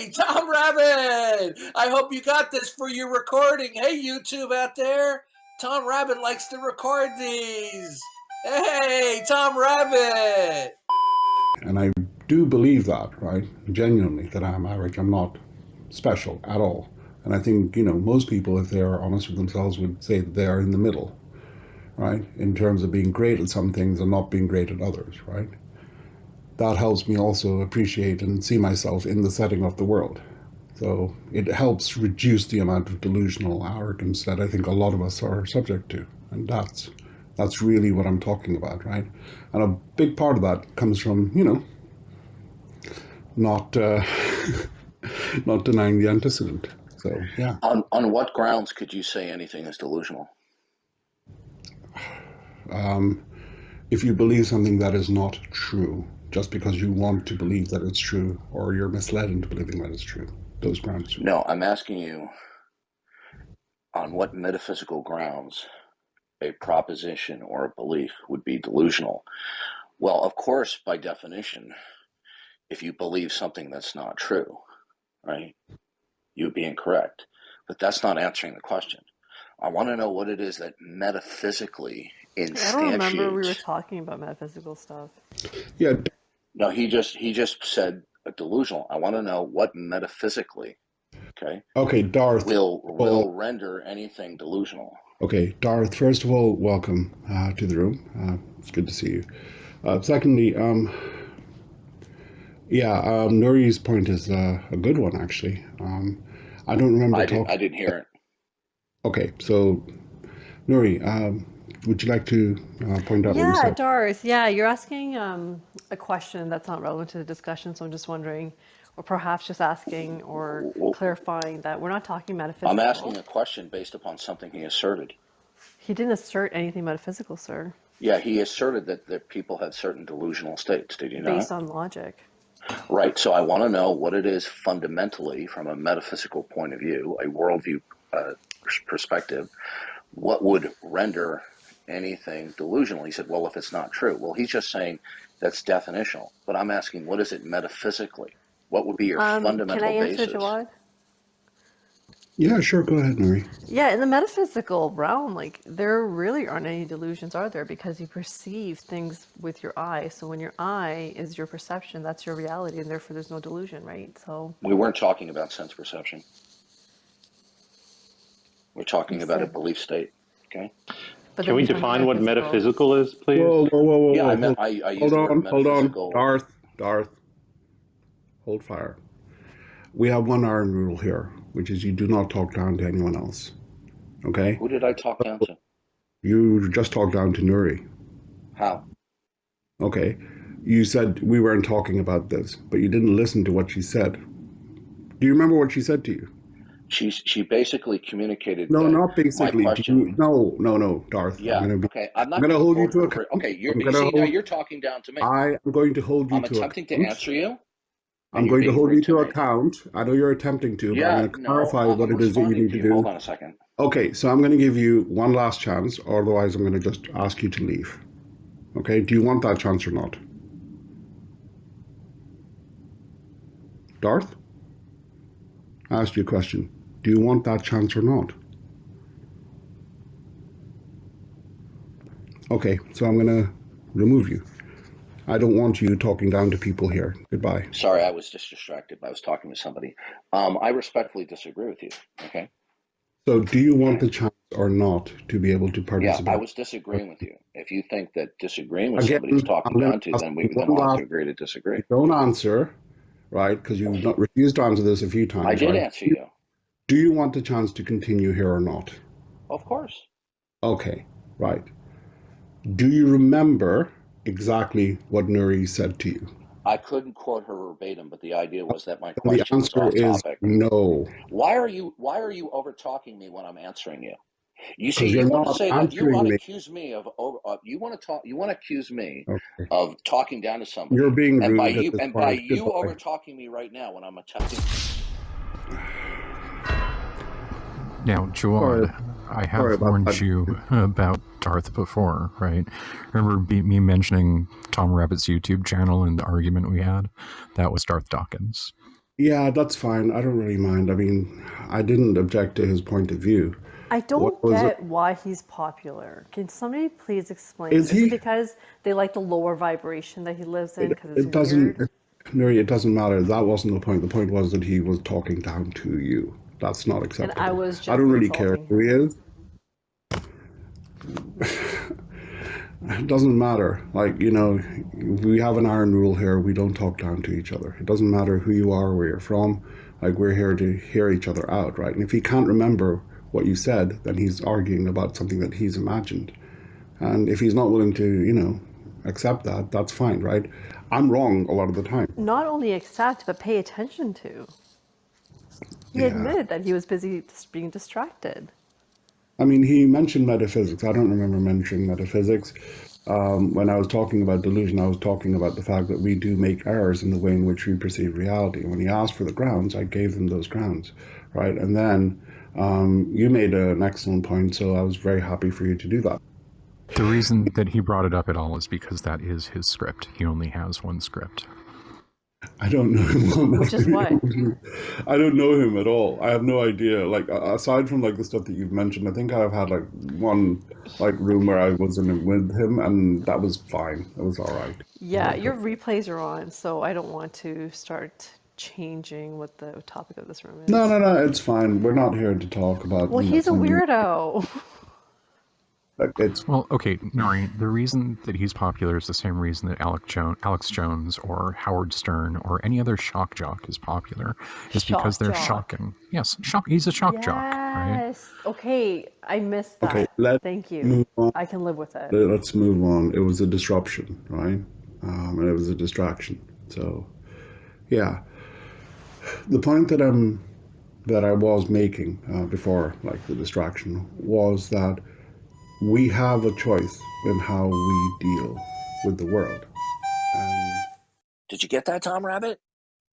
Hey, Tom Rabbit! I hope you got this for your recording. Hey, YouTube out there. Tom Rabbit likes to record these. Hey, Tom Rabbit! And I do believe that, right? Genuinely, that I'm average. I'm not special at all. And I think, most people, if they are honest with themselves, would say that they are in the middle, right? In terms of being great at some things and not being great at others, right? That helps me also appreciate and see myself in the setting of the world. So it helps reduce the amount of delusional arrogance that I think a lot of us are subject to. And that's really what I'm talking about, right? And a big part of that comes from, not not denying the antecedent. So yeah. On what grounds could you say anything is delusional? If you believe something that is not true, just because you want to believe that it's true, or you're misled into believing that it's true, those grounds. No, I'm asking you on what metaphysical grounds a proposition or a belief would be delusional. Well, of course, by definition, if you believe something that's not true, right, you would be incorrect. But that's not answering the question. I want to know what it is that metaphysically instantiates. I don't remember we were talking about metaphysical stuff. Yeah. No, he just said delusional. I want to know what metaphysically, okay, Darth, will render anything delusional. Okay, Darth, first of all, welcome to the room. It's good to see you. Secondly, Nuri's point is a good one, actually. I don't remember I didn't hear it. Okay, so Nuri, would you like to point out what you said? Darth, you're asking a question that's not relevant to the discussion, so I'm just wondering, or perhaps just asking or clarifying that we're not talking metaphysical. I'm asking a question based upon something he asserted. He didn't assert anything metaphysical, sir. Yeah, he asserted that people had certain delusional states, did you not? Based on logic. Right, so I want to know what it is fundamentally from a metaphysical point of view, a worldview perspective, what would render anything delusional. He said, well, if it's not true. Well, he's just saying that's definitional, but I'm asking, what is it metaphysically? What would be your fundamental basis? Can I answer, Jawad? Yeah, sure. Go ahead, Nuri. Yeah, in the metaphysical realm, there really aren't any delusions, are there? Because you perceive things with your eye. So when your eye is your perception, that's your reality, and therefore there's no delusion, right? So we weren't talking about sense perception. We're talking about a belief state. Okay. But can we define what metaphysical is, please? Whoa. Yeah, I use the word metaphysical. Hold on. Darth. Hold fire. We have one iron rule here, which is you do not talk down to anyone else. Okay? Who did I talk down to? You just talked down to Nuri. How? Okay. You said we weren't talking about this, but you didn't listen to what she said. Do you remember what she said to you? She basically communicated. No, not basically. My question. No, Darth. Yeah. I'm not going to hold you to account. Okay. Now you're talking down to me. I am going to hold you to account. I'm attempting to answer you. I'm going to hold you to account. I know you're attempting to, but I'm going to clarify what it is that you need to do. Hold on a second. Okay, so I'm going to give you one last chance, otherwise I'm going to just ask you to leave. Okay, do you want that chance or not? Darth? I asked you a question. Do you want that chance or not? Okay, so I'm going to remove you. I don't want you talking down to people here. Goodbye. Sorry, I was just distracted. I was talking to somebody. I respectfully disagree with you, okay? So do you want the chance or not to be able to participate? Yeah, I was disagreeing with you. If you think that disagreeing with somebody is talking down to, then we'll have to agree to disagree. Don't answer, right? Because you've not refused to answer this a few times. I did answer you. Do you want the chance to continue here or not? Of course. Okay, right. Do you remember exactly what Nuri said to you? I couldn't quote her verbatim, but the idea was that my question was off topic. No. Why are you over talking me when I'm answering you? You see, you want to say that you want to accuse me of you want to accuse me of talking down to somebody. You're being rude. By you over talking me right now when I'm attempting. Now, Jawad, I have warned you about Darth before, right? Remember me mentioning Tom Rabbit's YouTube channel and the argument we had? That was Darth Dawkins. Yeah, that's fine. I don't really mind. I mean, I didn't object to his point of view. I What don't was it? get why he's popular. Can somebody please explain? Is Is it he? because they like the lower vibration that he lives in because it's It doesn't, weird? Mary, it doesn't matter. That wasn't the point. The point was that he was talking down to you. That's not And I acceptable. was I just don't really care insulting who he him. is. It doesn't matter. Like, we have an iron rule here. We don't talk down to each other. It doesn't matter who you are, where you're from. Like, we're here to hear each other out, right? And if he can't remember what you said, then he's arguing about something that he's imagined. And if he's not willing to, accept that, that's fine, right? I'm wrong a lot of the time. Not only accept, but pay attention to. He Yeah. admitted that he was busy just being distracted. I mean, he mentioned metaphysics. I don't remember mentioning metaphysics. When I was talking about delusion, I was talking about the fact that we do make errors in the way in which we perceive reality. When he asked for the grounds, I gave them those grounds, right? And then you made an excellent point, so I was very happy for you to do that. The reason that he brought it up at all is because that is his script. He only has one script. I don't know him well enough. Which is what? I don't know him at all. I have no idea. Like, aside from like the stuff that you've mentioned, I think I've had like one room where I was in it with him, and that was fine. It was all right. Yeah, your replays are on, so I don't want to start changing what the topic of this room is. No, it's fine. We're not here to talk about. Well, he's a something. weirdo. Well, okay, Nori, the reason that he's popular is the same reason that Alex Jones or Howard Stern or any other shock jock is popular. Is because they're shocking. Yes, he's a shock jock, right? Yes. Okay, I missed that. Okay, let's Thank you. move on. I can live with it. Let's move on. It was a disruption, right? And it was a distraction. So, yeah. The point that I was making before, like the distraction, was that we have a choice in how we deal with the world. Did you get that, Tom Rabbit?